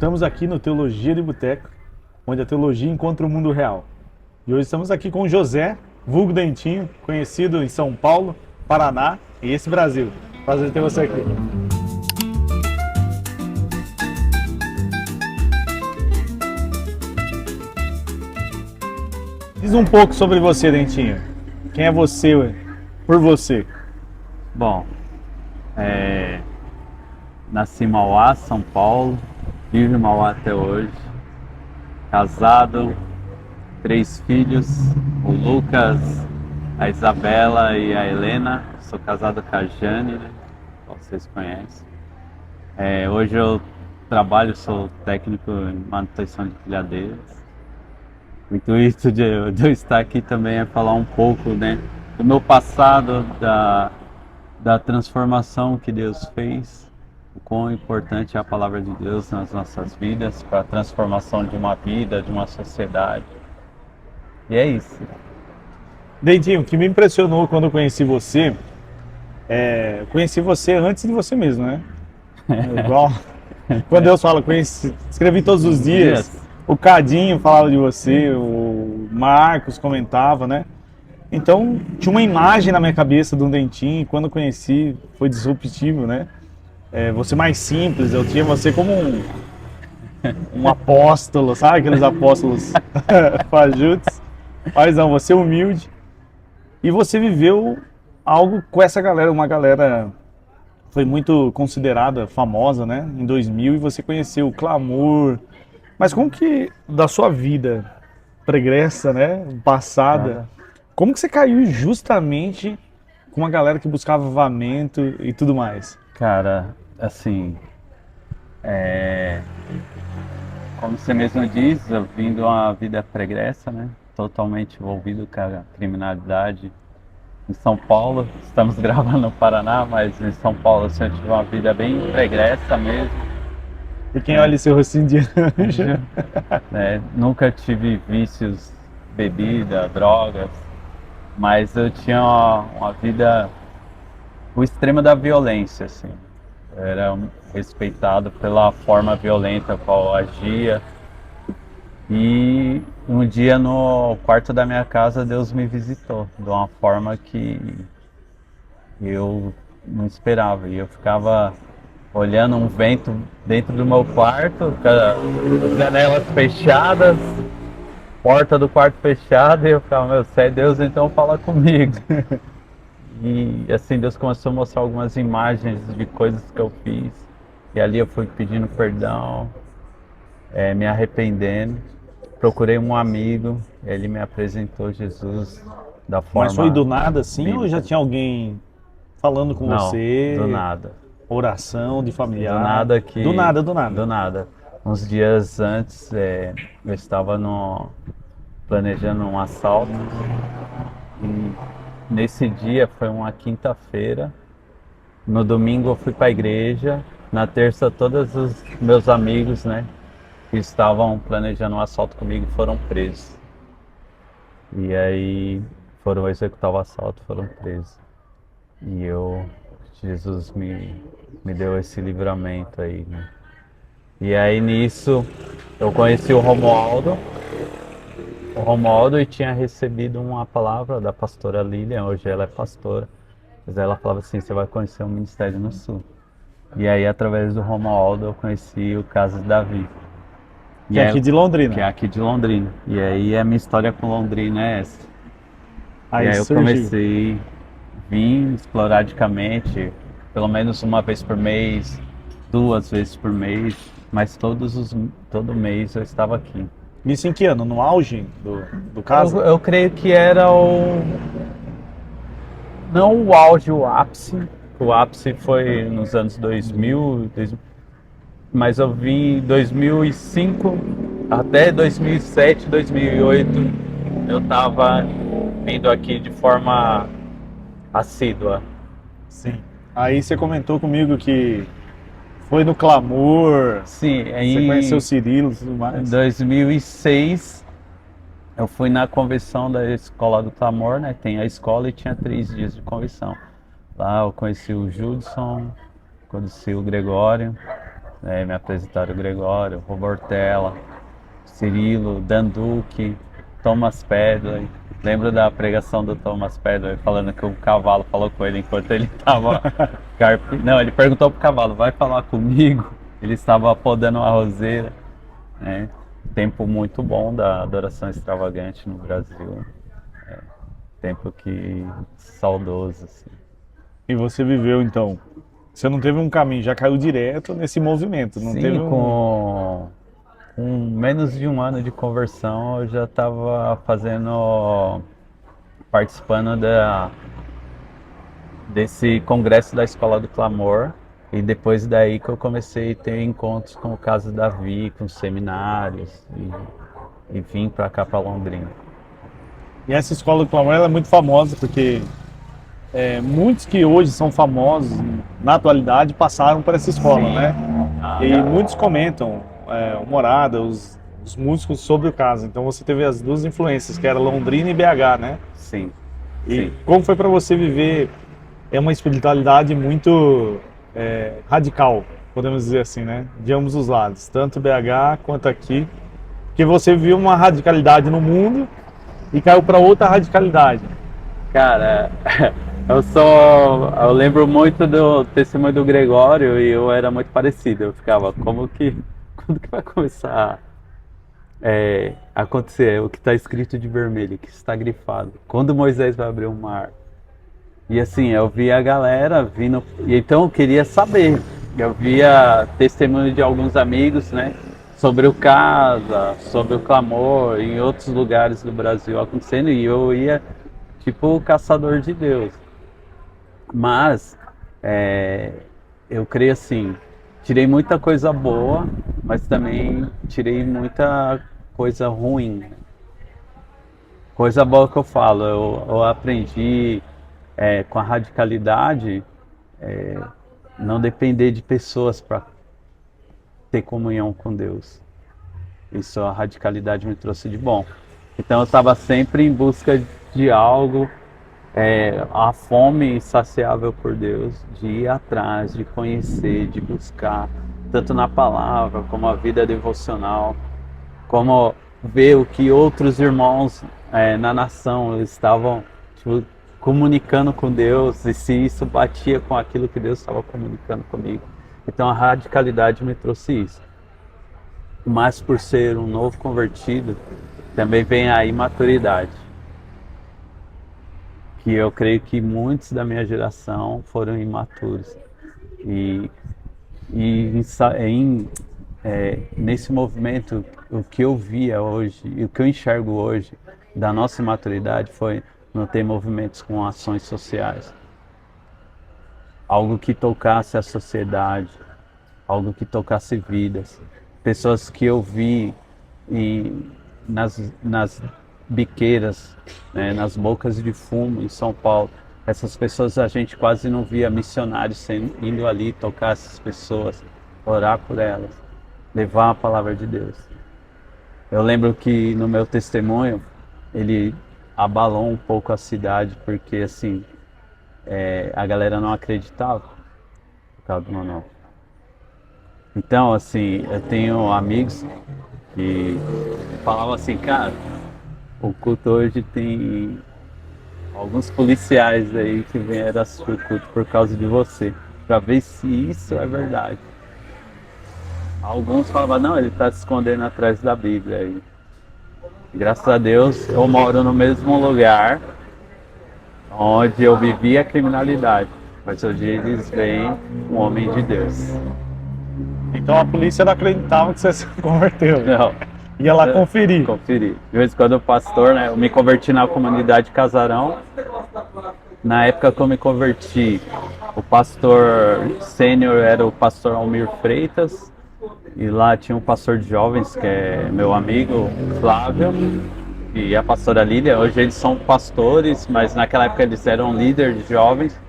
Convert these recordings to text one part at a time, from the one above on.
Estamos aqui no Teologia de Boteco, onde a teologia encontra o mundo real. E hoje estamos aqui com o José, vulgo Dentinho, conhecido em São Paulo, Paraná e esse Brasil. Prazer ter você aqui. Diz um pouco sobre você, Dentinho. Quem é você, ué? Por você? Bom, nasci em Mauá, São Paulo, vivo em Mauá até hoje, casado, 3 filhos, o Lucas, a Isabela e a Helena. Sou casado com a Jane, né? Vocês conhecem. Hoje eu trabalho, sou técnico em manutenção de pilhadeiras. O intuito de eu estar aqui também é falar um pouco, né, do meu passado, da transformação que Deus fez, o quão importante é a palavra de Deus nas nossas vidas, para a transformação de uma vida, de uma sociedade. E é isso. Dentinho, o que me impressionou quando eu conheci você, eu conheci você antes de você mesmo, né? Igual quando Deus fala, conheci, escrevi todos os dias, o Cadinho falava de você, o Marcos comentava, né? Então tinha uma imagem na minha cabeça de um Dentinho, e quando eu conheci foi disruptivo, né? Você mais simples, eu tinha você como um apóstolo, sabe aqueles apóstolos fajutos? Mas não, você é humilde e você viveu algo com essa galera, uma galera foi muito considerada famosa, né? Em 2000 e você conheceu o Clamor. Mas como que da sua vida pregressa, né, passada, como que você caiu justamente com uma galera que buscava avivamento e tudo mais? Cara, assim, como você mesmo diz, eu vim de uma vida pregressa, né? Totalmente envolvido com a criminalidade em São Paulo. Estamos gravando no Paraná, mas em São Paulo assim, eu tive uma vida bem pregressa mesmo. E quem olha seu rostinho de anjo? Né? Nunca tive vícios, bebida, drogas, mas eu tinha uma vida, o extremo da violência, assim. Eu era respeitado pela forma violenta qual eu agia. E um dia no quarto da minha casa Deus me visitou de uma forma que eu não esperava. E eu ficava olhando um vento dentro do meu quarto, com as janelas fechadas, porta do quarto fechada, e eu ficava, meu, se é Deus, então fala comigo. E assim, Deus começou a mostrar algumas imagens de coisas que eu fiz. E ali eu fui pedindo perdão, me arrependendo. Procurei um amigo, ele me apresentou Jesus da Mas foi forma do nada assim ou já bíblica. tinha alguém falando com Não, do você? nada. Oração de Do familiar? nada Do que. nada, do nada. Do nada. Uns dias antes, eu estava planejando um assalto. E nesse dia foi uma quinta-feira. No domingo eu fui para a igreja. Na terça, todos os meus amigos, né, que estavam planejando um assalto comigo foram presos. E aí foram executar o assalto, foram presos. E Jesus me deu esse livramento aí, né? E aí nisso eu conheci o Romualdo e tinha recebido uma palavra da pastora Lilian, hoje ela é pastora, mas ela falava assim, você vai conhecer um ministério no Sul. E aí através do Romualdo eu conheci o caso de Davi. Que E é aí, aqui de que é Londrina. aqui de Londrina. E aí a minha história com Londrina é essa. E Aí aí eu surgiu. comecei a vir esporadicamente, pelo menos uma vez por mês, 2 vezes por mês, mas todo mês eu estava aqui. Isso em que ano? No auge do Eu, caso? eu creio que era não o auge, o ápice foi nos anos 2000, mas eu vim em 2005 até 2007, 2008, eu estava vindo aqui de forma assídua. Sim. Aí você comentou comigo que foi no Clamor, Sim, você conheceu o em Cirilo e tudo em mais. 2006 eu fui na convenção da Escola do Clamor, né? Tem a escola e tinha 3 dias de convenção. Lá eu conheci o Judson, conheci o Gregório Me apresentaram o Gregório, o Robortella, Cirilo, Dan Duque, Thomas Pedley. Lembro da pregação do Thomas Pedley falando que o cavalo falou com ele enquanto ele estava Não, ele perguntou pro cavalo, vai falar comigo? Ele estava podando uma roseira, né? Tempo muito bom da adoração extravagante no Brasil. Tempo que saudoso, assim. E você viveu então. Você não teve um caminho, já caiu direto nesse movimento, não teve Sim, com menos de um ano de conversão, eu já estava participando desse congresso da Escola do Clamor. E depois daí que eu comecei a ter encontros com o caso Davi, com seminários, e vim para cá, para Londrina. E essa escola do clamor ela é muito famosa porque muitos que hoje são famosos na atualidade passaram por essa escola, Sim. né? E muitos comentam, o Morada, os músicos sobre o caso. Então você teve as duas influências, que era Londrina e BH, né? Sim. E Sim. como foi para você viver uma espiritualidade muito radical, podemos dizer assim, né? De ambos os lados, tanto BH quanto aqui, porque você viu uma radicalidade no mundo e caiu para outra radicalidade. Cara, eu lembro muito do testemunho do Gregório e eu era muito parecido. Eu ficava, quando que vai começar a acontecer o que está escrito de vermelho, que está grifado? Quando Moisés vai abrir o mar? E assim, eu via a galera vindo, e então eu queria saber. Eu via testemunho de alguns amigos, né? Sobre o Casa, sobre o Clamor, em outros lugares do Brasil acontecendo, e eu ia tipo o caçador de Deus. Mas eu creio assim, tirei muita coisa boa, mas também tirei muita coisa ruim. Coisa boa que eu falo, eu aprendi com a radicalidade não depender de pessoas para ter comunhão com Deus. Isso a radicalidade me trouxe de bom. Então eu estava sempre em busca de algo, a fome insaciável por Deus, de ir atrás, de conhecer, de buscar, tanto na palavra como a vida devocional, como ver o que outros irmãos na nação estavam tipo, comunicando com Deus e se isso batia com aquilo que Deus estava comunicando comigo. Então a radicalidade me trouxe isso. Mas por ser um novo convertido, também vem a imaturidade. Que eu creio que muitos da minha geração foram imaturos. Nesse movimento, o que eu via hoje e o que eu enxergo hoje da nossa imaturidade foi não ter movimentos com ações sociais. Algo que tocasse a sociedade, algo que tocasse vidas. Pessoas que eu vi nas biqueiras, né, nas bocas de fumo em São Paulo. Essas pessoas a gente quase não via missionários indo ali tocar essas pessoas, orar por elas, levar a palavra de Deus. Eu lembro que no meu testemunho ele abalou um pouco a cidade porque assim a galera não acreditava por causa do meu nome. Então assim, eu tenho amigos que falavam assim, cara, o culto hoje tem alguns policiais aí que vieram assistir o culto por causa de você, para ver se isso é verdade. Alguns falavam, não, ele está se escondendo atrás da Bíblia. E, graças a Deus, eu moro no mesmo lugar onde eu vivi a criminalidade, mas hoje eles veem um homem de Deus. Então a polícia não acreditava que você se converteu. Não. Ia lá conferir. Conferir. De vez em quando o pastor, né? Eu me converti na comunidade Casarão. Na época que eu me converti, o pastor sênior era o pastor Almir Freitas. E lá tinha um pastor de jovens, que é meu amigo Flávio, e a pastora Lília. Hoje eles são pastores, mas naquela época eles eram líderes de jovens.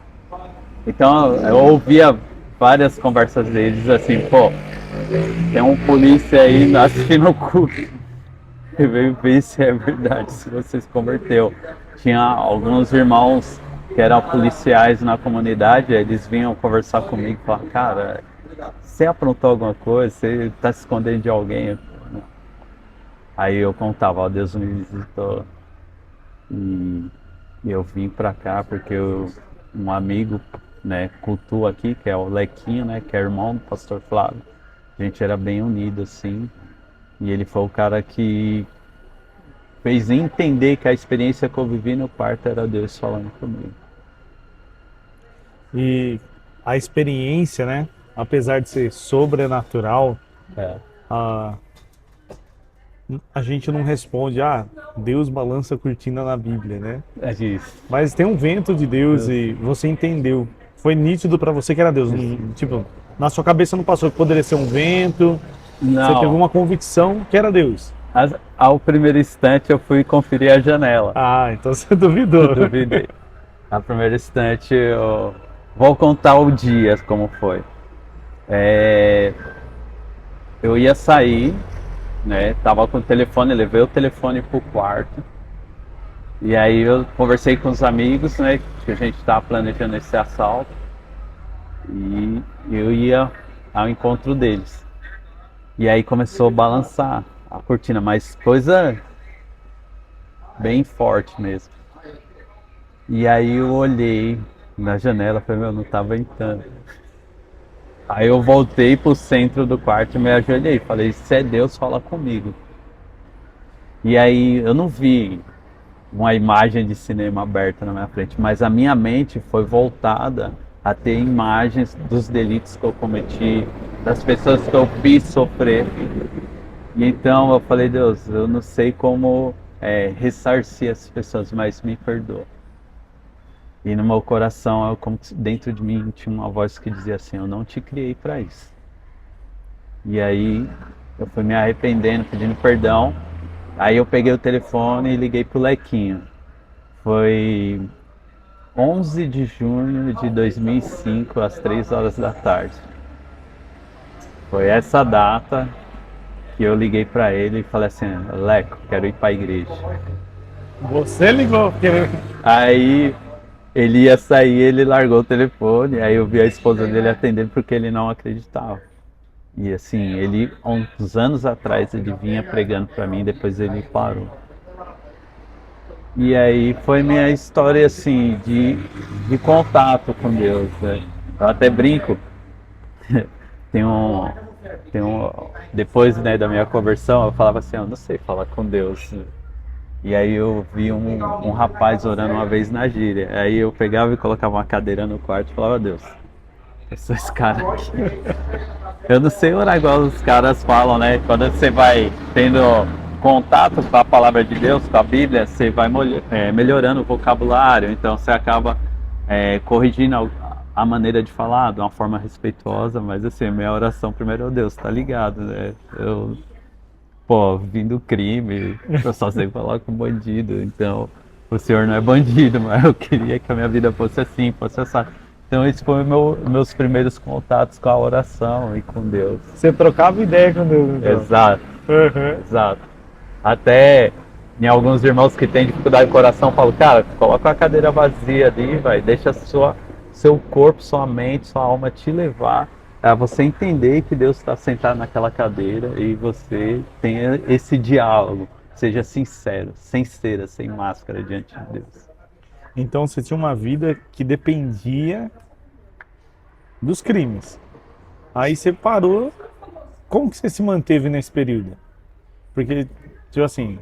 Então eu ouvia várias conversas deles assim, pô, tem um polícia aí assistindo o culto. Eu veio ver se é verdade, se você se converteu. Tinha alguns irmãos que eram policiais na comunidade, eles vinham conversar comigo e falavam, cara, você aprontou alguma coisa? Você está se escondendo de alguém? Não. Aí eu contava, ó, Deus me visitou e eu vim pra cá porque um amigo, né, cultua aqui, que é o Lequinho, né, que é irmão do pastor Flávio. A gente era bem unido, assim, e ele foi o cara que fez entender que a experiência que eu vivi no quarto era Deus falando comigo. E a experiência, né? Apesar de ser sobrenatural, É, a, a gente não responde, ah, Deus balança a cortina na Bíblia, né? é isso. Mas tem um vento de Deus e você entendeu. Foi nítido pra você que era Deus. Tipo, na sua cabeça não passou que poderia ser um vento. Você teve Não, uma convicção que era Deus. ao primeiro instante eu fui conferir a janela. Ah, então você duvidou. Duvidei. Ao primeiro instante eu vou contar o dia como foi. É, eu ia sair, né? Tava com o telefone, levei o telefone pro quarto. E aí eu conversei com os amigos, né? Que a gente estava planejando esse assalto. E eu ia ao encontro deles. E aí começou a balançar a cortina, mas coisa bem forte mesmo. E aí eu olhei na janela e falei, meu, não tá ventando. Aí eu voltei pro centro do quarto e me ajoelhei. Falei, se é Deus, fala comigo. E aí eu não vi uma imagem de cinema aberta na minha frente, mas a minha mente foi voltada a ter imagens dos delitos que eu cometi, das pessoas que eu fiz sofrer. E então eu falei, Deus, eu não sei como ressarcir essas pessoas, mas me perdoa. E no meu coração, como se dentro de mim tinha uma voz que dizia assim, eu não te criei para isso. E aí eu fui me arrependendo, pedindo perdão. Aí eu peguei o telefone e liguei pro Lequinho. Foi 11 de junho de 2005, às 3 horas da tarde. Foi essa data que eu liguei para ele e falei assim, Leco, quero ir para a igreja. Você ligou, querendo. Aí ele ia sair, ele largou o telefone, aí eu vi a esposa dele atendendo porque ele não acreditava. E assim, ele, uns anos atrás, ele vinha pregando para mim, depois ele parou. E aí foi minha história assim, de contato com Deus, né? Eu até brinco, tem um, depois, né, da minha conversão, eu falava assim, eu não sei falar com Deus. E aí eu vi um rapaz orando uma vez na gíria. Aí eu pegava e colocava uma cadeira no quarto e falava, Deus, eu sou esse cara aqui. Eu não sei orar igual os caras falam, né? Quando você vai tendo contato com a palavra de Deus, com a Bíblia, você vai melhorando o vocabulário, então você acaba corrigindo a maneira de falar de uma forma respeitosa, mas assim, minha oração primeiro é Deus, tá ligado, né? Eu, pô, vim do crime, eu só sei falar com bandido, então o senhor não é bandido, mas eu queria que a minha vida fosse assim, fosse essa. Então esse foi meus primeiros contatos com a oração e com Deus. Você trocava ideia com Deus, então. Exato, Uhum. exato. Até em alguns irmãos que têm dificuldade de coração, eu falo, cara, coloca a cadeira vazia ali, vai, deixa seu corpo, sua mente, sua alma te levar a você entender que Deus está sentado naquela cadeira e você tenha esse diálogo. Seja sincero, sem cera, sem máscara diante de Deus. Então você tinha uma vida que dependia dos crimes. Aí você parou. Como que você se manteve nesse período? Porque, tipo assim,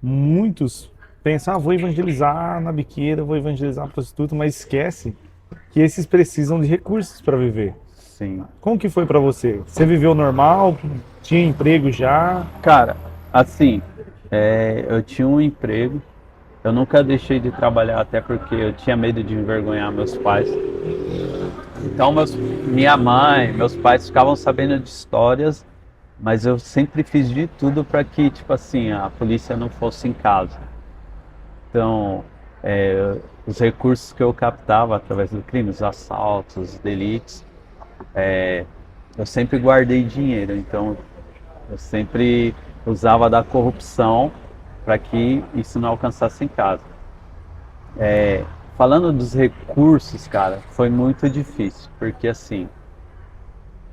muitos pensam, vou evangelizar na biqueira, vou evangelizar a prostituta, mas esquece que esses precisam de recursos para viver. Sim. Como que foi para você? Você viveu normal? Tinha emprego já? Cara, assim, eu tinha um emprego, eu nunca deixei de trabalhar até porque eu tinha medo de envergonhar meus pais. Então minha mãe, meus pais ficavam sabendo de histórias, mas eu sempre fiz de tudo para que, tipo assim, a polícia não fosse em casa. Então, os recursos que eu captava através do crime, os assaltos, os delitos, eu sempre guardei dinheiro. Então, eu sempre usava da corrupção para que isso não alcançasse em casa. Falando dos recursos, cara, foi muito difícil, porque assim,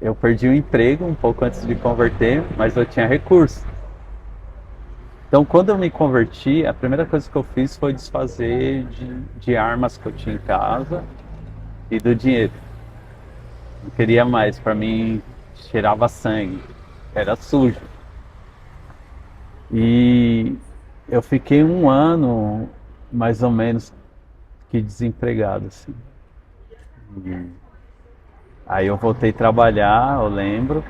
eu perdi o emprego um pouco antes de converter, mas eu tinha recurso. Então, quando eu me converti, a primeira coisa que eu fiz foi desfazer de armas que eu tinha em casa e do dinheiro. Não queria mais, para mim cheirava sangue, era sujo. E eu fiquei um ano, mais ou menos, que desempregado, assim. E aí eu voltei a trabalhar, eu lembro,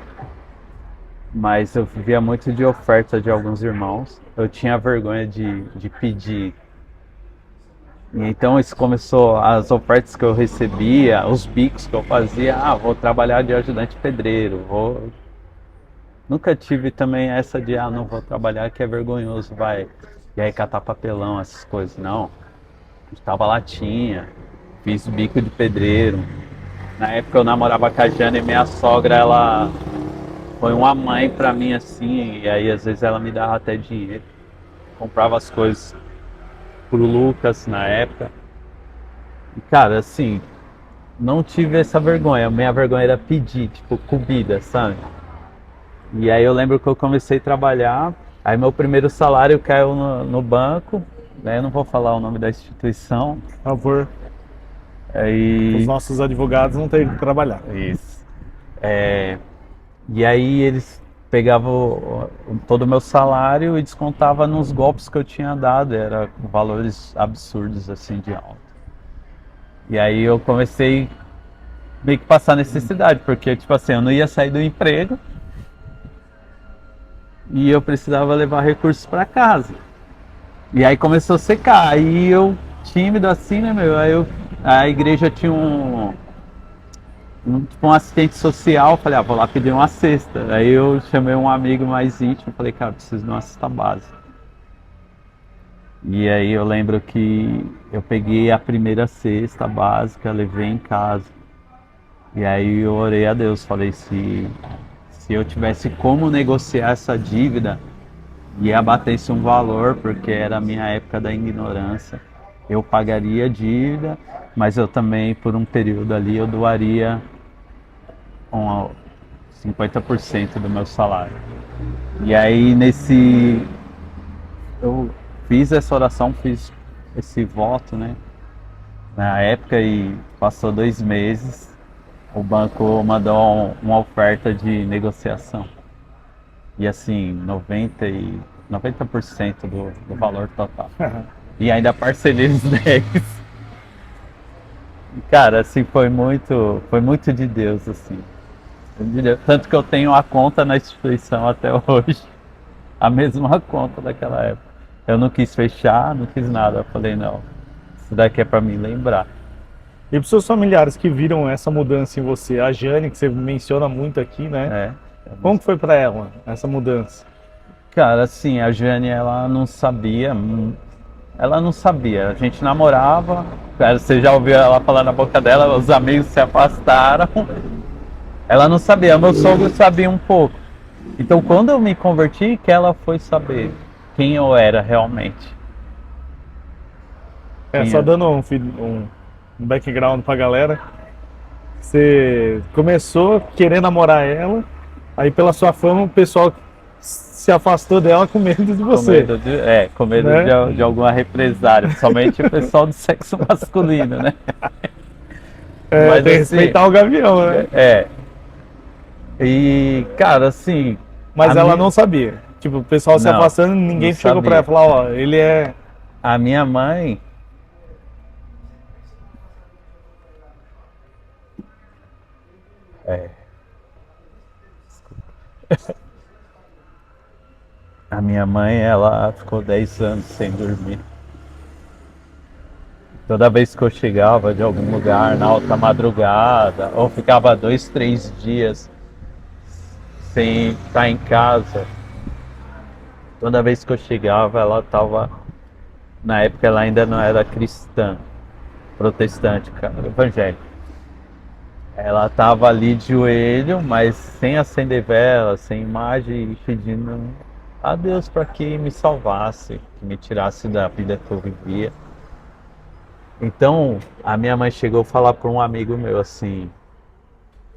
mas eu vivia muito de oferta de alguns irmãos. Eu tinha vergonha de pedir. E então isso começou, as ofertas que eu recebia, os bicos que eu fazia, vou trabalhar de ajudante pedreiro, vou... Nunca tive também essa de, não vou trabalhar que é vergonhoso, vai. E aí catar papelão, essas coisas, não. Estava latinha, fiz bico de pedreiro. Na época eu namorava com a Jana e minha sogra, ela foi uma mãe pra mim assim, e aí às vezes ela me dava até dinheiro. Comprava as coisas pro Lucas na época. E cara, assim, não tive essa vergonha. A minha vergonha era pedir, tipo, comida, sabe? E aí eu lembro que eu comecei a trabalhar, aí meu primeiro salário caiu no banco, né? Eu não vou falar o nome da instituição. Por favor, os Aí, nossos advogados não têm que trabalhar. isso. E aí eles pegavam todo o meu salário e descontavam nos golpes que eu tinha dado, era valores absurdos assim de alto. E aí eu comecei meio que passar necessidade, porque tipo assim, eu não ia sair do emprego e eu precisava levar recursos para casa. E aí começou a secar, aí eu tímido assim, né, meu? A igreja tinha tipo um assistente social, falei, vou lá pedir uma cesta. Aí eu chamei um amigo mais íntimo, falei, cara, preciso de uma cesta básica. E aí eu lembro que eu peguei a primeira cesta básica, levei em casa. E aí eu orei a Deus, falei, se eu tivesse como negociar essa dívida e abatesse um valor, porque era a minha época da ignorância, eu pagaria a dívida, mas eu também, por um período ali, eu doaria 50% do meu salário. E aí eu fiz essa oração, fiz esse voto, né? Na época e passou 2 meses, o banco mandou uma oferta de negociação. E assim, 90% do valor total. E ainda parcelei os 10. Cara, assim, foi muito de Deus, assim. Tanto que eu tenho a conta na instituição até hoje. A mesma conta daquela época. Eu não quis fechar, não quis nada. Eu falei, não, isso daqui é para me lembrar. E para os seus familiares que viram essa mudança em você, a Jane, que você menciona muito aqui, né? Como que foi para ela essa mudança? Cara, assim, a Jane, ela não sabia. Ela não sabia. A gente namorava. Cara, você já ouviu ela falar na boca dela, os amigos se afastaram. Ela não sabia, meu sogro sabia um pouco. Então, quando eu me converti, que ela foi saber quem eu era realmente. Só dando um background pra galera. Você começou querendo namorar ela, aí pela sua fama o pessoal se afastou dela com medo de você. Com medo né? de alguma represária, principalmente o pessoal do sexo masculino, né? Mas, tem que respeitar o gavião, né? E, cara, assim. Mas ela não sabia. Tipo, o pessoal se afastando, ninguém chegou pra ela e falou, ele é. A minha mãe. A minha mãe, ela ficou 10 anos sem dormir. Toda vez que eu chegava de algum lugar na alta madrugada, ou ficava 2, 3 dias sem estar em casa, toda vez que eu chegava, ela estava. Na época ela ainda não era cristã, protestante, evangélica. Ela estava ali de joelho, mas sem acender vela, sem imagem, pedindo a Deus para que me salvasse, que me tirasse da vida que eu vivia. Então, a minha mãe chegou a falar para um amigo meu assim,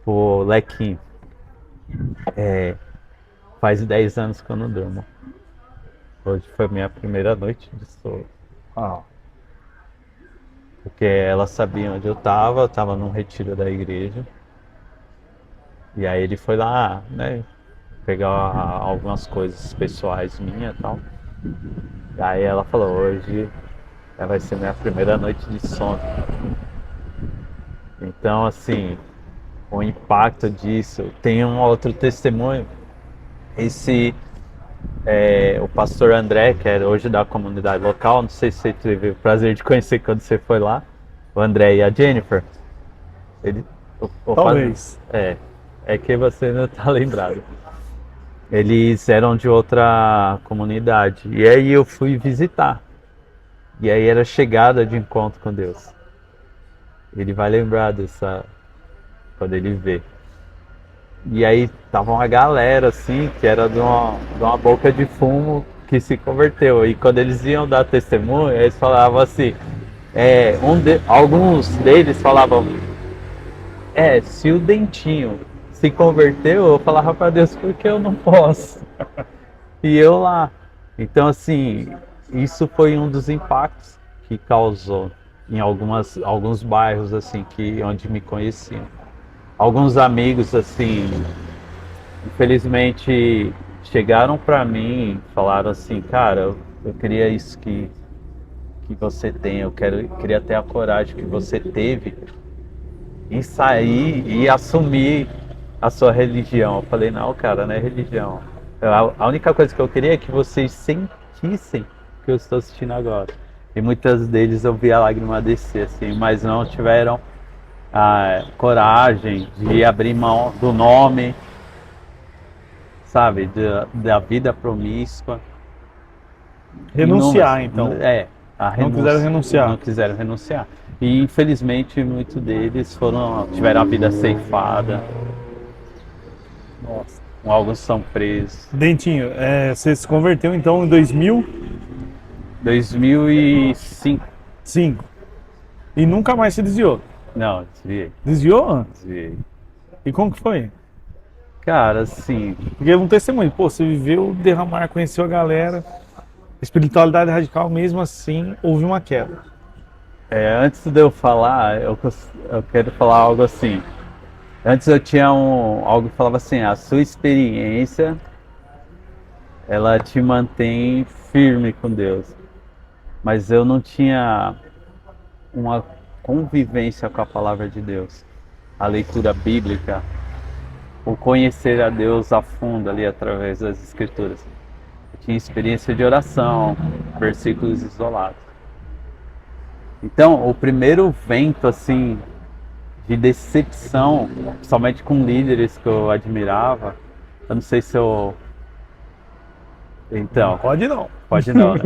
o Lequinho, Faz 10 anos que eu não durmo. Hoje foi minha primeira noite de sono. Ah, Porque ela sabia onde eu tava num retiro da igreja. E aí ele foi lá, né, pegar algumas coisas pessoais minhas e tal. E aí ela falou, hoje vai ser minha primeira noite de sono. Então, assim, o impacto disso. Tem um outro testemunho. O pastor André, que é hoje da comunidade local, não sei se você teve o prazer de conhecer quando você foi lá, o André e a Jennifer. Ele, talvez. é que você não está lembrado. Eles eram de outra comunidade. E aí eu fui visitar. E aí era chegada de encontro com Deus. Ele vai lembrar dessa quando ele vê. E aí tava uma galera assim, que era de uma boca de fumo que se converteu. E quando eles iam dar testemunho, eles falavam assim, alguns deles falavam, se o Dentinho se converteu, eu falava para Deus, por que eu não posso? E eu lá. Então assim, isso foi um dos impactos que causou em alguns bairros assim que onde me conheciam. Alguns amigos assim, infelizmente chegaram para mim e falaram assim, cara, eu queria isso que você tem, queria ter a coragem que você teve em sair e assumir a sua religião. Eu falei, não, cara, não é religião. A única coisa que eu queria é que vocês sentissem o que eu estou assistindo agora. E muitas deles eu vi a lágrima descer, assim, mas não tiveram a coragem de abrir mão do nome, sabe, da vida promíscua. Renunciar, então. A Não quiseram renúncia, não renunciar. quiseram renunciar. E infelizmente muitos deles tiveram a vida ceifada, Nossa. alguns são presos. Dentinho, você se converteu então em 2005, 2005 e nunca mais se desviou. não, desviei, Desviou? desviei. E como que foi? Cara, assim, Porque é um testemunho, pô, você viveu derramar, conheceu a galera, espiritualidade radical, mesmo assim, houve uma queda. antes de eu falar, eu quero falar algo assim. Antes eu tinha algo que falava assim, a sua experiência, ela te mantém firme com Deus. Mas eu não tinha uma convivência com a palavra de Deus. A leitura bíblica, o conhecer a Deus a fundo ali através das escrituras. Eu tinha experiência de oração, versículos isolados. Então, o primeiro vento assim de decepção, somente com líderes que eu admirava, eu não sei se eu então, Pode não. pode não, né?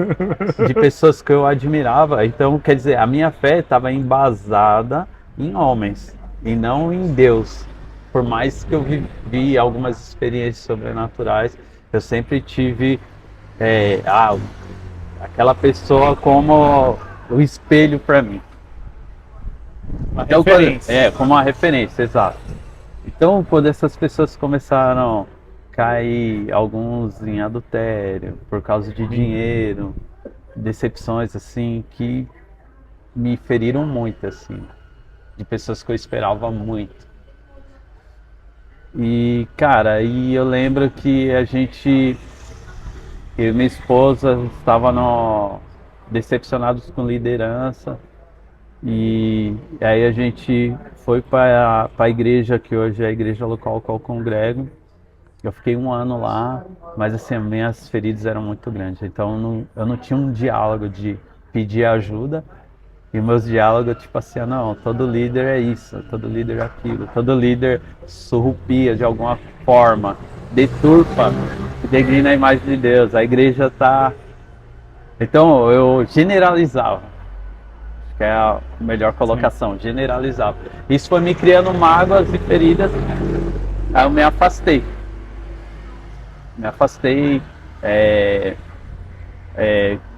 De pessoas que eu admirava. Então, quer dizer, a minha fé estava embasada em homens e não em Deus. Por mais que eu vivi algumas experiências sobrenaturais, eu sempre tive aquela pessoa como o espelho para mim. Uma Então, referência. como uma referência, exato. Então, quando essas pessoas começaram a cair, alguns em adultério, por causa de dinheiro, decepções assim, que me feriram muito, assim, de pessoas que eu esperava muito. E, cara, eu lembro que eu e minha esposa estava decepcionados com liderança. E aí a gente foi para a igreja, que hoje é a igreja local qual eu congrego. Eu fiquei um ano lá, mas assim, minhas feridas eram muito grandes. Então eu não tinha um diálogo de pedir ajuda. E meus diálogos, tipo assim, não, todo líder é isso, todo líder é aquilo, todo líder surrupia de alguma forma, deturpa, degrina a imagem de Deus. A igreja tá. Então eu generalizava, que é a melhor colocação, generalizava. Isso foi me criando mágoas e feridas, aí eu me afastei.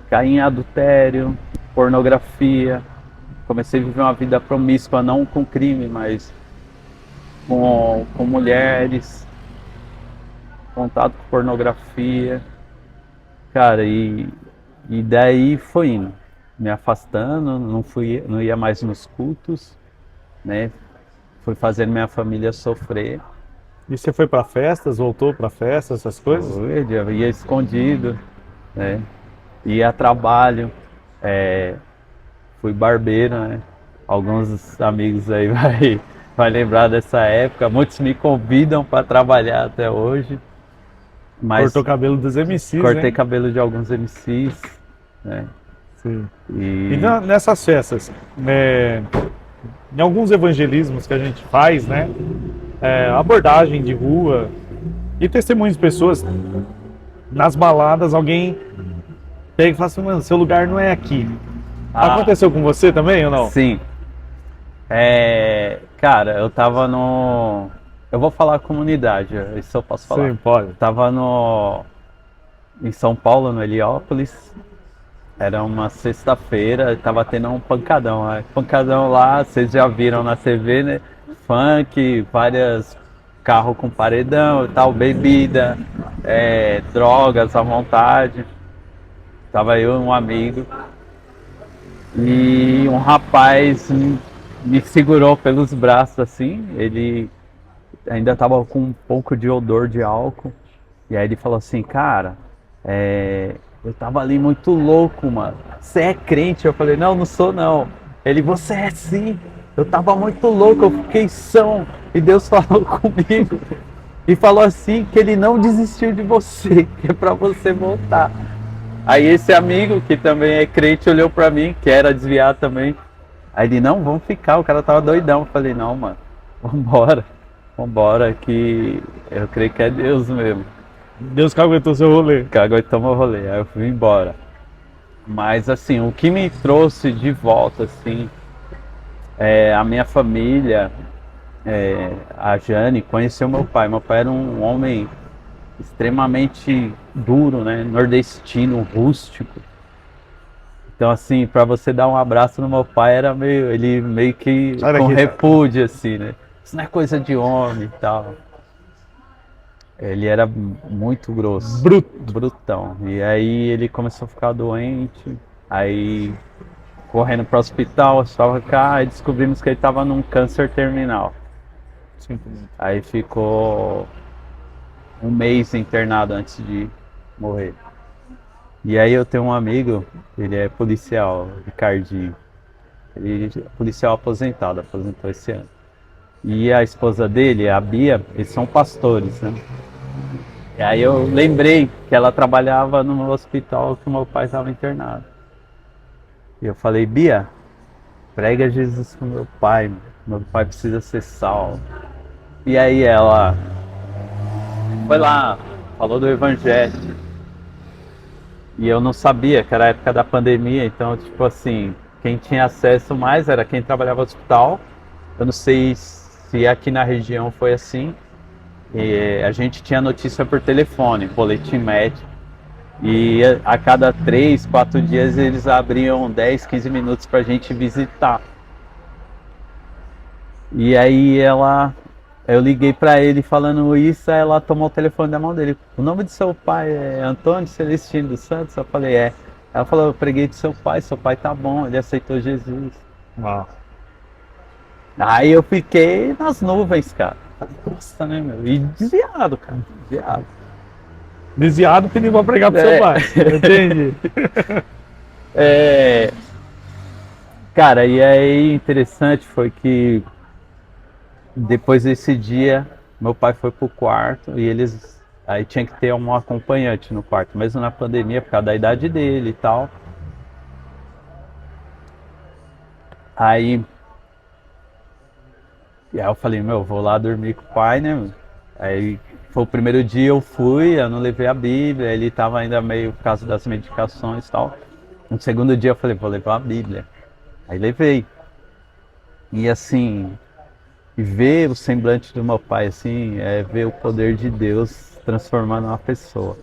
Caí em adultério, pornografia, comecei a viver uma vida promíscua, não com crime, mas com mulheres. contato com pornografia, cara, e daí foi indo, me afastando, não ia mais nos cultos, né? Fui fazendo minha família sofrer. E você foi para festas, voltou para festas, essas coisas? Eu ia escondido, né? Ia a trabalho, é, fui barbeiro, né? Alguns amigos aí vai lembrar dessa época. Muitos me convidam para trabalhar até hoje, mas Cortou o cabelo dos MCs, cortei né? cabelo de alguns MCs, né? Sim. E E nessas festas, em alguns evangelismos que a gente faz, né? Abordagem de rua e testemunhos de pessoas nas baladas, alguém pega e fala assim, mano, seu lugar não é aqui. Aconteceu com você também ou não? sim, cara, eu tava no. Eu vou falar comunidade, isso eu posso falar. Sim, pode. Eu tava em São Paulo, no Heliópolis. Era uma sexta-feira, tava tendo um pancadão. Né? Pancadão lá, vocês já viram na TV, né? Funk, várias carro com paredão e tal, bebida, drogas à vontade. Tava eu e um amigo. E um rapaz me segurou pelos braços assim. Ele ainda tava com um pouco de odor de álcool. E aí ele falou assim, cara, eu tava ali muito louco, mano. Você é crente? Eu falei, não, não sou não. Ele, você é sim. Eu tava muito louco, eu fiquei são. E Deus falou comigo. E falou assim que ele não desistiu de você, que é pra você voltar. Aí esse amigo, que também é crente, olhou pra mim, que era desviado também. Aí ele, não, vamos ficar, o cara tava doidão. Eu falei, não, mano, vambora, que eu creio que é Deus mesmo. Deus que aguentou seu rolê. Cagou e tomou rolê, aí eu fui embora. Mas assim, o que me trouxe de volta, assim, a minha família, a Jane, conheceu meu pai. Meu pai era um homem extremamente duro, né? Nordestino, rústico. Então, assim, para você dar um abraço no meu pai era ele meio que Sai com daqui, repúdio, assim, né? Isso não é coisa de homem e tal. Ele era muito grosso, brutão. E aí ele começou a ficar doente, aí correndo para o hospital, estava cá, e descobrimos que ele estava num câncer terminal. Aí ficou um mês internado antes de morrer. E aí eu tenho um amigo, ele é policial, Ricardinho. Ele é policial aposentado, aposentou esse ano. E a esposa dele, a Bia, eles são pastores, né? E aí eu lembrei que ela trabalhava no hospital que o meu pai estava internado. E eu falei, Bia, prega Jesus pro meu pai precisa ser salvo. E aí ela foi lá, falou do evangelho. E eu não sabia que era a época da pandemia, então, tipo assim, quem tinha acesso mais era quem trabalhava no hospital. Eu não sei se aqui na região foi assim. E a gente tinha notícia por telefone, boletim médico. E a cada 3, 4 dias eles abriam 10, 15 minutos pra gente visitar. E aí eu liguei pra ele falando isso, aí ela tomou o telefone da mão dele. O nome do seu pai é Antônio Celestino dos Santos? Eu falei, é. Ela falou, eu preguei do seu pai tá bom, ele aceitou Jesus. Uau. Aí eu fiquei nas nuvens, cara. Falei, nossa, né, meu? E desviado, cara, desviado. Desviado pedindo pra pregar pro seu pai. Entendi. Cara, e aí interessante foi que depois desse dia, meu pai foi pro quarto e aí tinha que ter um acompanhante no quarto, mesmo na pandemia, por causa da idade dele e tal. Aí eu falei, meu, vou lá dormir com o pai, né, meu? Aí foi o primeiro dia, eu fui, eu não levei a Bíblia, ele tava ainda meio por causa das medicações e tal. No segundo dia eu falei, vou levar a Bíblia. Aí levei. E assim, ver o semblante do meu pai, assim, é ver o poder de Deus transformando uma pessoa.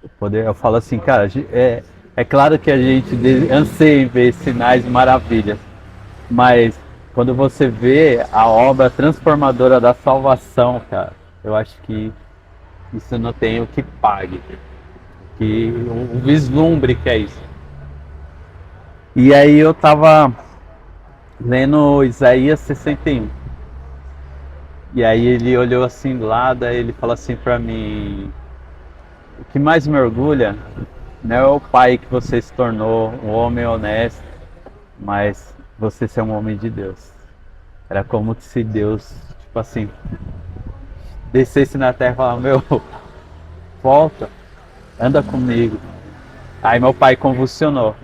O poder, eu falo assim, cara, é claro que a gente anseia em ver sinais e maravilhas, mas quando você vê a obra transformadora da salvação, cara, eu acho que Isso não tem o que pague, que o vislumbre que é isso. E aí eu tava lendo Isaías 61. E aí ele olhou assim do lado, aí ele falou assim pra mim: o que mais me orgulha não é o pai que você se tornou, um homem honesto, mas você ser um homem de Deus. Era como se Deus, tipo assim, descesse na terra e falasse: meu, volta, anda comigo. Aí meu pai convulsionou.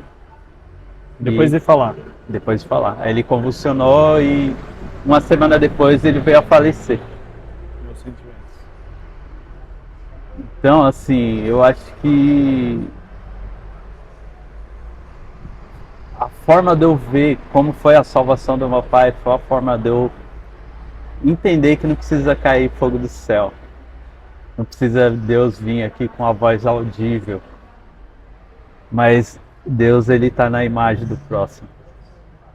Depois E de falar. depois de falar. Aí ele convulsionou e uma semana depois ele veio a falecer. Meus sentimentos. Então, assim, eu acho que a forma de eu ver como foi a salvação do meu pai foi a forma de eu entender que não precisa cair fogo do céu. Não precisa Deus vir aqui com a voz audível. Mas Deus, ele está na imagem do próximo.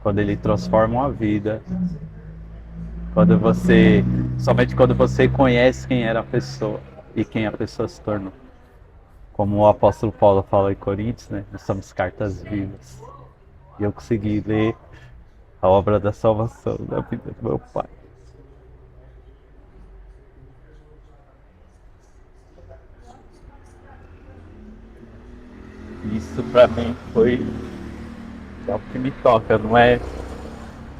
Quando ele transforma uma vida, somente quando você conhece quem era a pessoa e quem a pessoa se tornou. Como o apóstolo Paulo fala em Coríntios, né? Nós somos cartas vivas. E eu consegui ler a obra da salvação da vida do meu pai. Isso para mim foi o que me toca, não é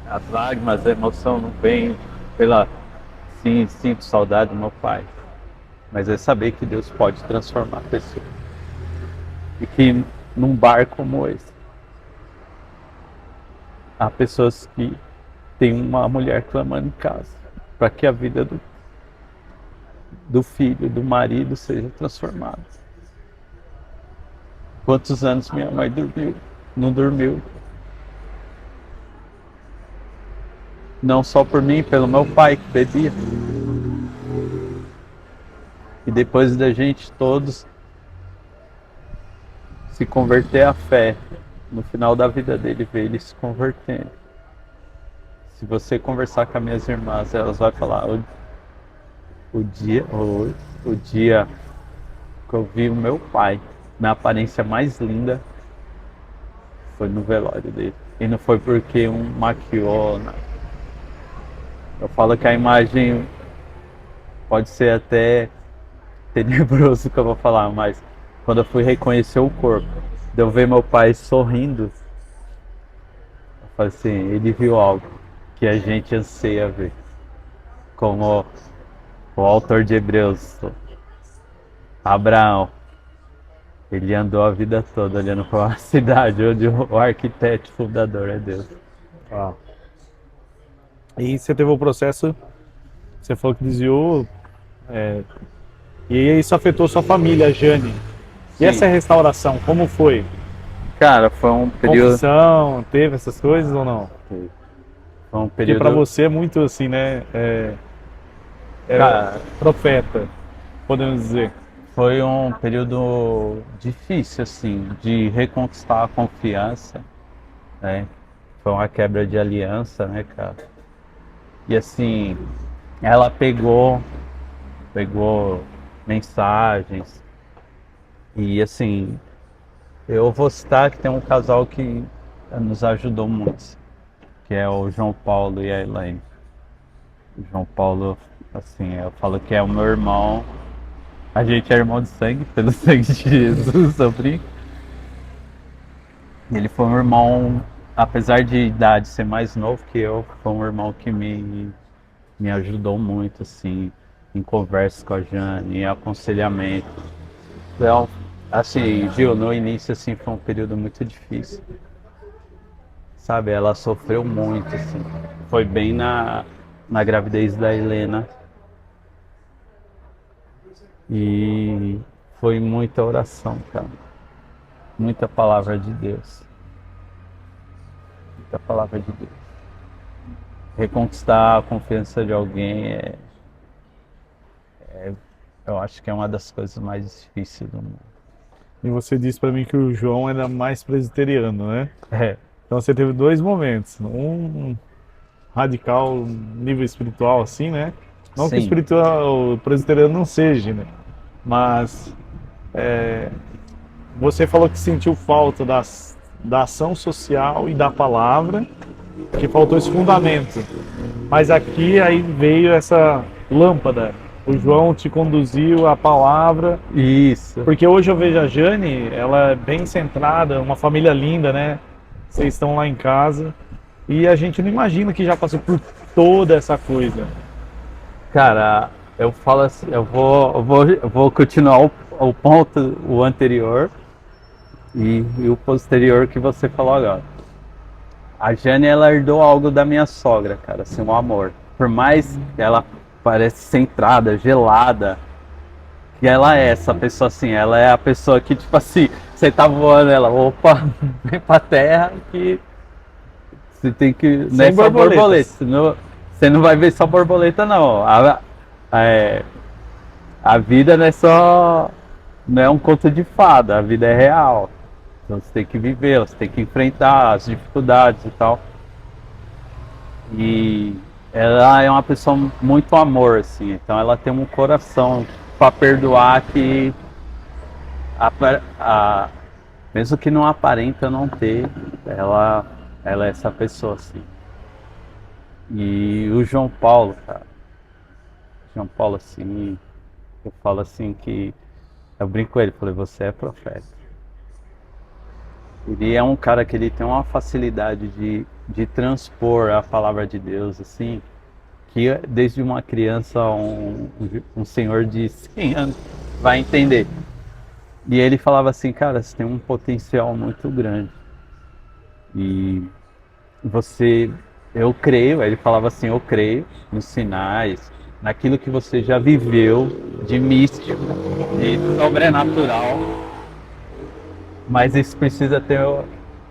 as lágrimas, a emoção não vem pela sim, sinto saudade do meu pai, mas é saber que Deus pode transformar a pessoa. E que num bar como esse, há pessoas que têm uma mulher clamando em casa para que a vida do filho, do marido seja transformada. Quantos anos minha mãe dormiu? Não dormiu. Não só por mim, pelo meu pai que bebia. E depois da gente todos se converter à fé, no final da vida dele, ver ele se convertendo. Se você conversar com as minhas irmãs, elas vão falar: o dia que eu vi o meu pai na aparência mais linda foi no velório dele. E não foi porque um maquiou, não. Eu falo que a imagem pode ser até tenebroso que eu vou falar, mas quando eu fui reconhecer o corpo, de eu ver meu pai sorrindo, eu falei assim, ele viu algo que a gente anseia ver. Como o autor de Hebreus, Abraão, ele andou a vida toda olhando para uma cidade onde o arquiteto fundador é Deus. Ah. E você teve o processo, você falou que desviou, e isso afetou sua família, Jane. E essa restauração, como foi? Cara, foi um período. Confissão, teve essas coisas ou não? Foi um Porque pra período. você é muito assim, né? Cara, Profeta, podemos dizer. foi um período difícil, assim, de reconquistar a confiança, né? Foi uma quebra de aliança, né, cara? E assim, ela pegou mensagens e assim, eu vou citar que tem um casal que nos ajudou muito, que é o João Paulo e a Elaine. O João Paulo, assim, eu falo que é o meu irmão. A gente é irmão de sangue, pelo sangue de Jesus, eu brinco. Ele foi um irmão, apesar de idade ser mais novo que eu, foi um irmão que me ajudou muito, assim, em conversas com a Jane, em aconselhamento. Então, assim, Gil, no início, assim, foi um período muito difícil. Sabe, ela sofreu muito, assim. Foi bem na gravidez da Helena. E foi muita oração, cara. Muita palavra de Deus. Muita palavra de Deus. Reconquistar a confiança de alguém eu acho que é uma das coisas mais difíceis do mundo. E você disse pra mim que o João era mais presbiteriano, né? É, Então você teve dois momentos. Um radical, nível espiritual, assim, né? Não que o sim, espiritual, o presbiteriano não seja, né? Mas você falou que sentiu falta da ação social e da palavra, que faltou esse fundamento. Mas aqui aí veio essa lâmpada. O João te conduziu à palavra. Isso. Porque hoje eu vejo a Jane, ela é bem centrada, uma família linda, né? Vocês estão lá em casa. E a gente não imagina que já passou por toda essa coisa. Cara, eu falo assim, eu vou continuar o ponto, o anterior e o posterior que você falou agora. A Jane, ela herdou algo da minha sogra, cara, assim, um amor. Por mais que ela pareça centrada, gelada, que ela é essa pessoa assim, ela é a pessoa que, tipo assim, você tá voando, ela, opa, vem pra terra que você tem que. Não é só borboleta, senão você não vai ver só borboleta, não. A vida não é só. Não é um conto de fada, a vida é real. Então você tem que viver, você tem que enfrentar as dificuldades e tal. E ela é uma pessoa muito amor, assim, então ela tem um coração para perdoar que mesmo que não aparenta não ter, ela é essa pessoa, assim. E o João Paulo, cara, João Paulo, assim, eu falo assim que eu brinco com ele, falei, você é profeta. Ele é um cara que ele tem uma facilidade de transpor a palavra de Deus, assim, que desde uma criança um senhor de 100 anos vai entender. E ele falava assim, cara, você tem um potencial muito grande. E eu creio, ele falava assim, eu creio nos sinais, naquilo que você já viveu de místico, de sobrenatural. Mas isso precisa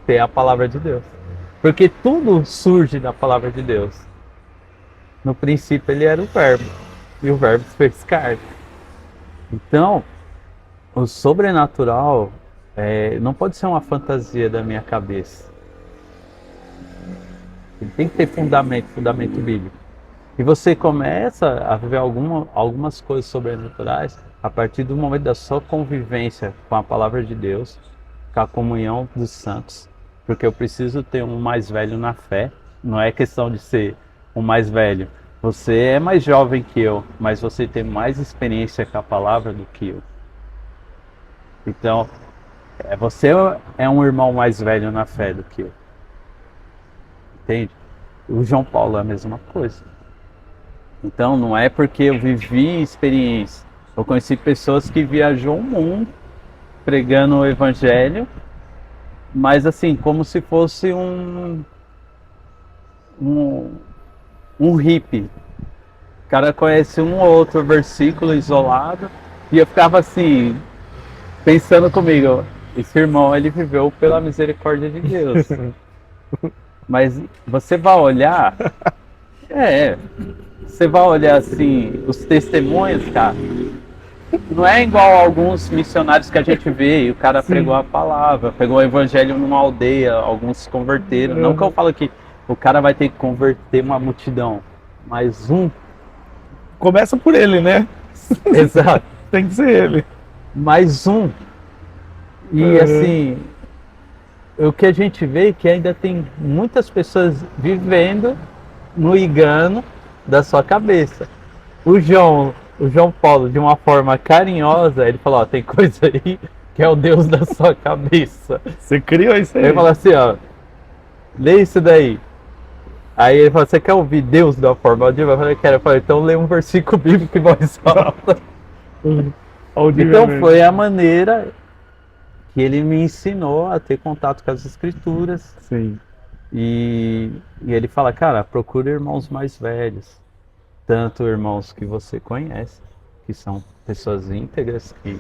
ter a palavra de Deus. Porque tudo surge da palavra de Deus. No princípio ele era o verbo. E o verbo se fez carne. Então, o sobrenatural não pode ser uma fantasia da minha cabeça. Ele tem que ter fundamento bíblico. E você começa a viver algumas coisas sobrenaturais a partir do momento da sua convivência com a palavra de Deus, com a comunhão dos santos, porque eu preciso ter um mais velho na fé. Não é questão de ser um mais velho. Você é mais jovem que eu, mas você tem mais experiência com a palavra do que eu. Então, você é um irmão mais velho na fé do que eu. Entende? O João Paulo é a mesma coisa. Então, não é porque eu vivi experiência. Eu conheci pessoas que viajou o mundo pregando o evangelho, mas assim, como se fosse um hippie. O cara conhece um ou outro versículo isolado e eu ficava assim, pensando comigo, esse irmão, ele viveu pela misericórdia de Deus. Mas você vai olhar, você vai olhar assim, os testemunhos, cara, não é igual a alguns missionários que a gente vê, e o cara pregou a palavra, pegou o evangelho numa aldeia, alguns se converteram. Não que eu falo que o cara vai ter que converter uma multidão, mas Começa por ele, né? Exato. Tem que ser ele. Mais um. E assim, o que a gente vê é que ainda tem muitas pessoas vivendo no engano da sua cabeça. O João Paulo, de uma forma carinhosa, ele falou, ó, tem coisa aí que é o Deus da sua cabeça. Você criou isso aí. Ele falou assim, ó, lê isso daí. Aí ele falou, você quer ouvir Deus de uma forma audível? Eu falei, quero. Eu falei, então lê um versículo bíblico em voz alta. Então foi a maneira que ele me ensinou a ter contato com as escrituras. Sim. E ele fala, cara, procura irmãos mais velhos. Tanto irmãos que você conhece, que são pessoas íntegras, que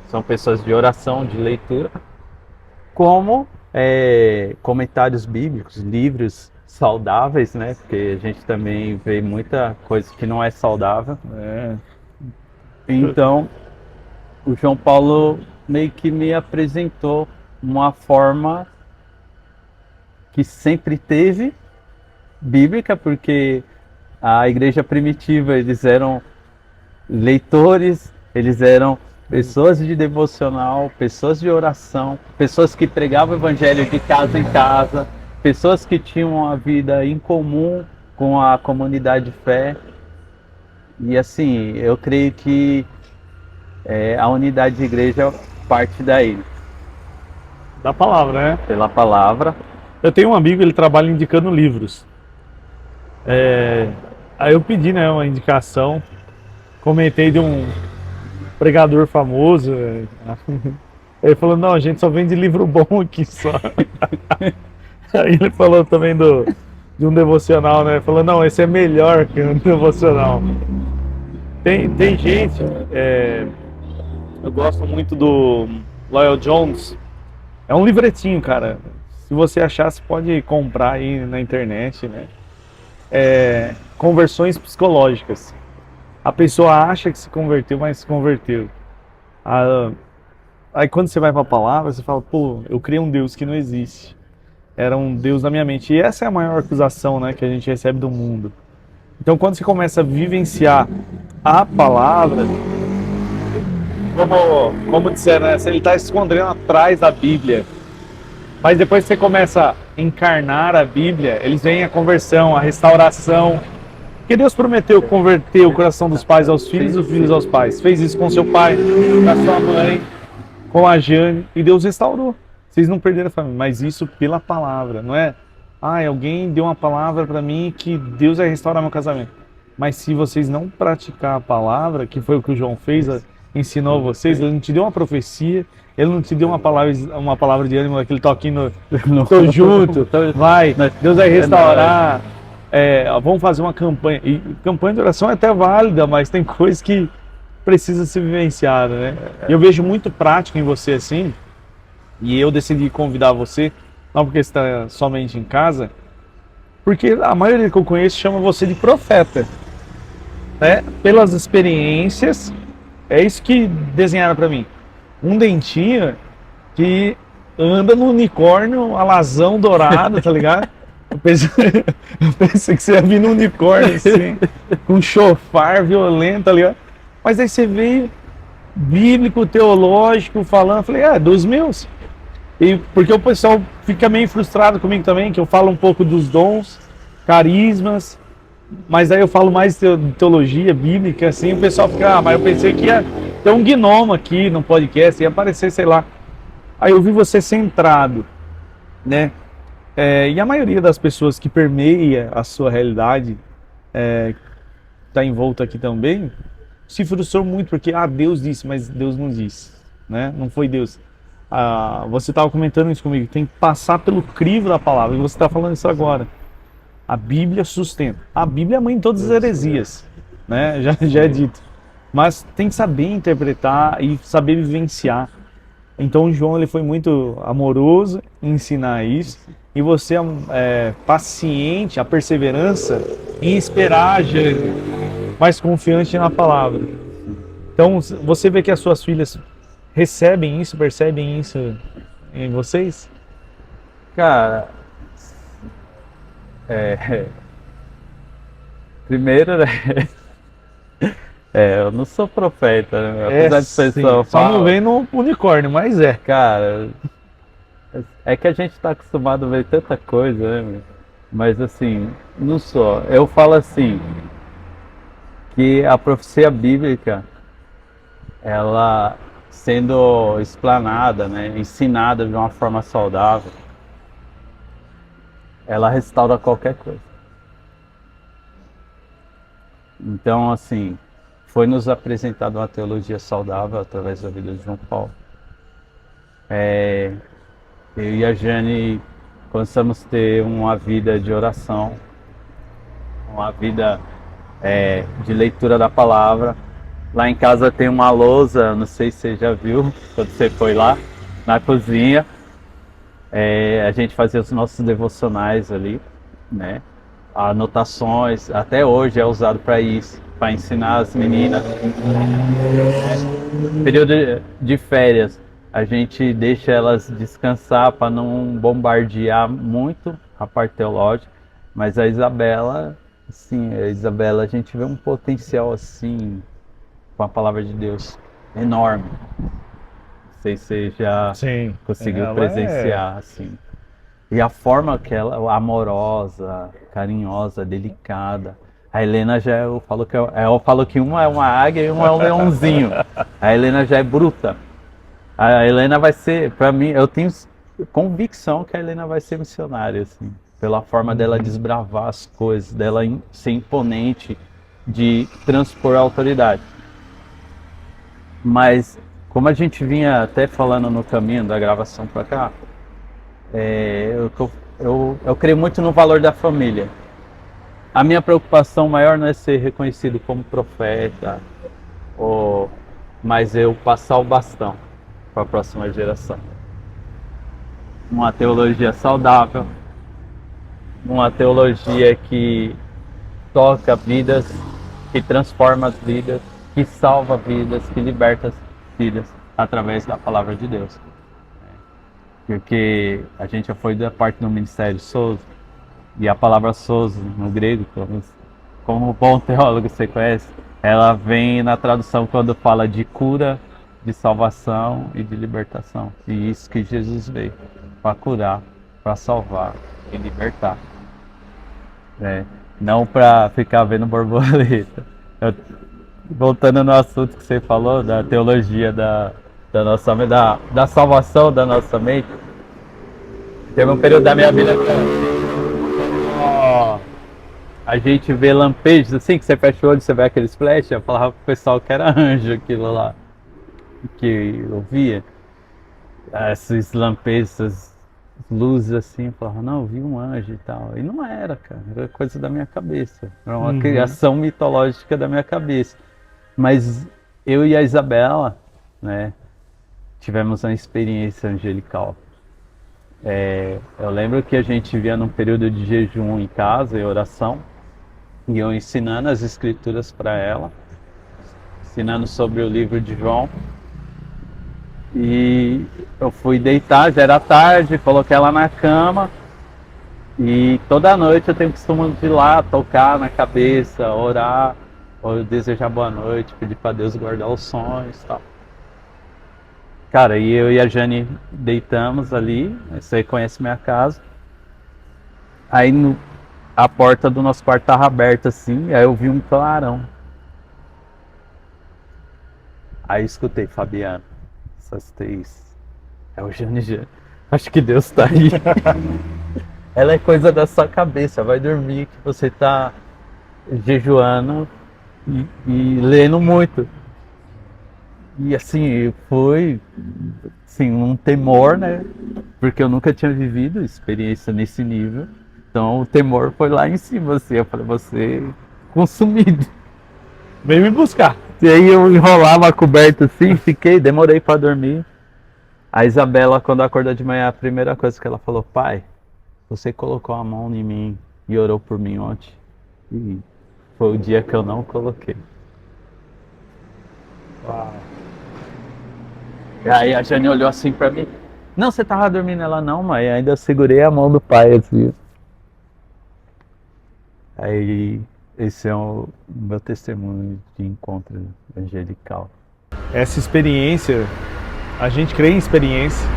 são pessoas de oração, de leitura, como comentários bíblicos, livros saudáveis, né? Porque a gente também vê muita coisa que não é saudável. Então, o João Paulo meio que me apresentou uma forma que sempre teve bíblica, porque a igreja primitiva, eles eram leitores, eles eram Pessoas de devocional, pessoas de oração, pessoas que pregavam o evangelho de casa em casa, pessoas que tinham uma vida em comum com a comunidade de fé. E assim, eu creio que a unidade de igreja parte daí, Da palavra, né? pela palavra. Eu tenho um amigo, ele trabalha indicando livros. Aí eu pedi, né, uma indicação, comentei de um pregador famoso. Ele falou, não, a gente só vende livro bom aqui só. Aí ele falou também de um devocional, né? Falou, não, esse é melhor que um devocional. Tem gente, eu gosto muito do Lloyd Jones. É um livretinho, cara. Se você achar, você pode comprar aí na internet, né? Conversões psicológicas. A pessoa acha que se converteu, mas se converteu. Aí quando você vai para a palavra, você fala, pô, eu criei um Deus que não existe. Era um Deus na minha mente. E essa é a maior acusação, né, que a gente recebe do mundo. Então quando você começa a vivenciar a palavra, como disseram, né, ele está escondendo atrás da Bíblia. Mas depois que você começa a encarnar a Bíblia, eles vêm a conversão, a restauração. Porque Deus prometeu converter o coração dos pais aos filhos e os filhos aos pais. Fez isso com seu pai, com a sua mãe, com a Jane, e Deus restaurou. Vocês não perderam a família, mas isso pela palavra, não é? Alguém deu uma palavra para mim que Deus vai restaurar meu casamento. Mas se vocês não praticar a palavra, que foi o que o João fez, ensinou a vocês, ele não te deu uma profecia, ele não te deu uma palavra de ânimo, aquele toquinho no tô junto, vai, Deus vai restaurar. Vamos fazer uma campanha. E campanha de oração é até válida, mas tem coisas que precisa ser vivenciada, né? E eu vejo muito prático em você assim, e eu decidi convidar você, não porque você está somente em casa, porque a maioria que eu conheço chama você de profeta, né? Pelas experiências, é isso que desenharam para mim. Um dentinho que anda no unicórnio, alazão dourado, tá ligado? Eu pensei que você ia vir no unicórnio assim, com um chofar violento, tá ligado? Mas aí você veio bíblico, teológico, falando, eu falei, dos meus. E porque o pessoal fica meio frustrado comigo também, que eu falo um pouco dos dons, carismas, mas aí eu falo mais de teologia bíblica, assim, o pessoal fica, mas eu pensei que ia ter um gnomo aqui no podcast, ia aparecer, sei lá. Aí eu vi você centrado, né? E a maioria das pessoas que permeia a sua realidade, está envolta aqui também, se frustrou muito porque Deus disse, mas Deus não disse, né? Não foi Deus. Você estava comentando isso comigo, tem que passar pelo crivo da palavra, e você está falando isso agora. A Bíblia sustenta. A Bíblia é a mãe de todas as heresias, né? Já é dito. Mas tem que saber interpretar e saber vivenciar. Então o João ele foi muito amoroso em ensinar isso. E você é paciente, a perseverança em esperar, mais confiante na palavra. Então você vê que as suas filhas recebem isso, percebem isso em vocês? Cara, primeiro, né? Eu não sou profeta, né? Apesar de pessoa só não vem no unicórnio, mas Cara, é que a gente tá acostumado a ver tanta coisa, né, meu? Mas assim, não sou. Eu falo assim, que a profecia bíblica, ela sendo explanada, né, ensinada de uma forma saudável, ela restaura qualquer coisa. Então, assim, foi nos apresentada uma teologia saudável através da vida de João Paulo. Eu e a Jane começamos a ter uma vida de oração, uma vida de leitura da palavra. Lá em casa tem uma lousa, não sei se você já viu, quando você foi lá, na cozinha. A gente fazia os nossos devocionais ali, né? Anotações, até hoje é usado para isso, para ensinar as meninas. Período de férias, a gente deixa elas descansar para não bombardear muito a parte teológica, mas a Isabela, assim, a gente vê um potencial assim com a palavra de Deus. enorme. Não sei se você já Sim. conseguiu Ela presenciar, assim. E a forma que ela, amorosa, carinhosa, delicada. A Helena já, eu falo que uma é uma águia e uma é um leãozinho. A Helena já é bruta. A Helena vai ser, pra mim, eu tenho convicção que a Helena vai ser missionária, assim. Pela forma dela desbravar as coisas, dela ser imponente, de transpor a autoridade. Mas, como a gente vinha até falando no caminho da gravação pra cá, eu creio muito no valor da família. A minha preocupação maior não é ser reconhecido como profeta, ou, mas eu passar o bastão para a próxima geração. Uma teologia saudável, uma teologia que toca vidas, que transforma as vidas, que salva vidas, que liberta as vidas através da palavra de Deus. Porque a gente já foi da parte do ministério Souza, e a palavra sozo no grego, como bom teólogo você conhece, ela vem na tradução quando fala de cura, de salvação e de libertação. E isso que Jesus veio, para curar, para salvar e libertar. Né? Não para ficar vendo borboleta. Voltando no assunto que você falou, da teologia da nossa da salvação da nossa mente, teve um período da minha vida que a gente vê lampejos assim, que você fecha o olho e você vê aqueles flash, eu falava pro pessoal que era anjo aquilo lá, que eu via. Esses lampejos, essas luzes assim, eu falava, não, eu vi um anjo e tal. E não era, cara, era coisa da minha cabeça. Era uma criação mitológica da minha cabeça. Mas eu e a Isabela, né, tivemos uma experiência angelical. Eu lembro que a gente via num período de jejum em casa, em oração, e eu ensinando as escrituras para ela, ensinando sobre o livro de João. E eu fui deitar, já era tarde, coloquei ela na cama. E toda noite eu tenho o costume de ir lá tocar na cabeça, orar, ou desejar boa noite, pedir para Deus guardar os sonhos e tal. Cara, e eu e a Jane deitamos ali, você conhece minha casa. Aí a porta do nosso quarto estava aberta assim, aí eu vi um clarão. Aí eu escutei, Fabiano, essas três. É o Jane. Acho que Deus tá aí. Ela é coisa da sua cabeça, vai dormir que você tá jejuando e lendo muito. E assim, foi assim, um temor, né? Porque eu nunca tinha vivido experiência nesse nível. Então o temor foi lá em cima, assim. Eu falei, você consumido. Veio me buscar. E aí eu enrolava a coberta assim, demorei para dormir. A Isabela, quando acordou de manhã, a primeira coisa que ela falou, pai, você colocou a mão em mim e orou por mim ontem. E foi o dia que eu não coloquei. Uau. E aí a Jane olhou assim pra mim. Não, você tava dormindo? Ela, não, mãe. Ainda segurei a mão do pai assim. Aí esse é o meu testemunho de encontro angelical. Essa experiência, a gente crê em experiência,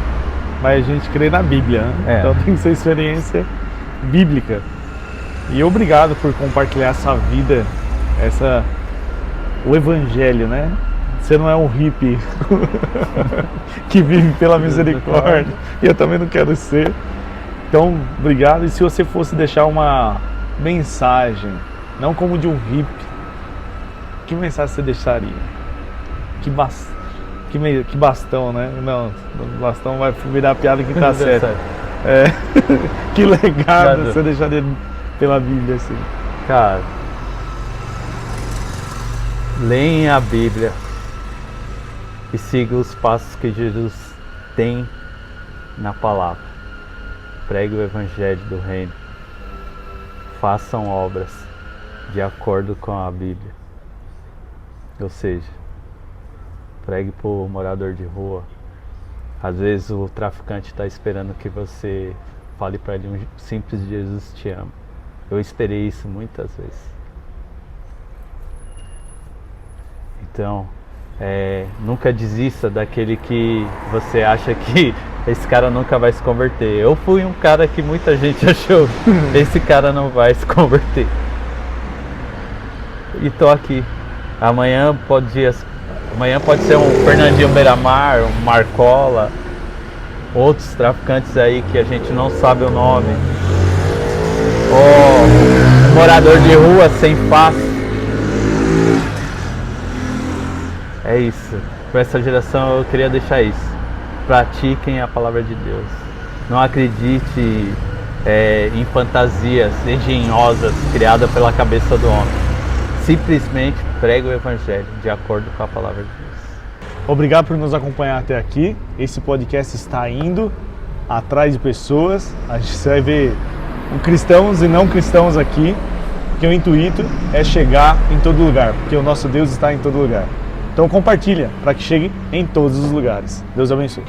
mas a gente crê na Bíblia, né? Então tem que ser experiência bíblica. E obrigado por compartilhar essa vida, o evangelho, né? Você não é um hippie que vive pela misericórdia, e eu também não quero ser. Então, obrigado. E se você fosse deixar uma mensagem, não como de um hippie, que mensagem você deixaria? Que bastão, né? Não, o bastão vai virar piada que tá certo. Que legado você deixaria pela Bíblia, assim? Cara, leem a Bíblia e siga os passos que Jesus tem na palavra. Pregue o evangelho do reino. Façam obras de acordo com a Bíblia. Ou seja, pregue para o morador de rua. Às vezes o traficante está esperando que você fale para ele um simples Jesus te ama. Eu esperei isso muitas vezes. Então, Nunca desista daquele que você acha que esse cara nunca vai se converter. Eu fui um cara que muita gente achou, esse cara não vai se converter. E tô aqui. Amanhã pode ser um Fernandinho Beiramar, um Marcola, outros traficantes aí que a gente não sabe o nome. Ou um morador de rua sem face. É isso. Para essa geração eu queria deixar isso. Pratiquem a palavra de Deus. Não acredite em fantasias engenhosas criadas pela cabeça do homem. Simplesmente pregue o Evangelho de acordo com a palavra de Deus. Obrigado por nos acompanhar até aqui. Esse podcast está indo atrás de pessoas. A gente vai ver cristãos e não cristãos aqui, que o intuito é chegar em todo lugar, porque o nosso Deus está em todo lugar. Então compartilha para que chegue em todos os lugares. Deus abençoe.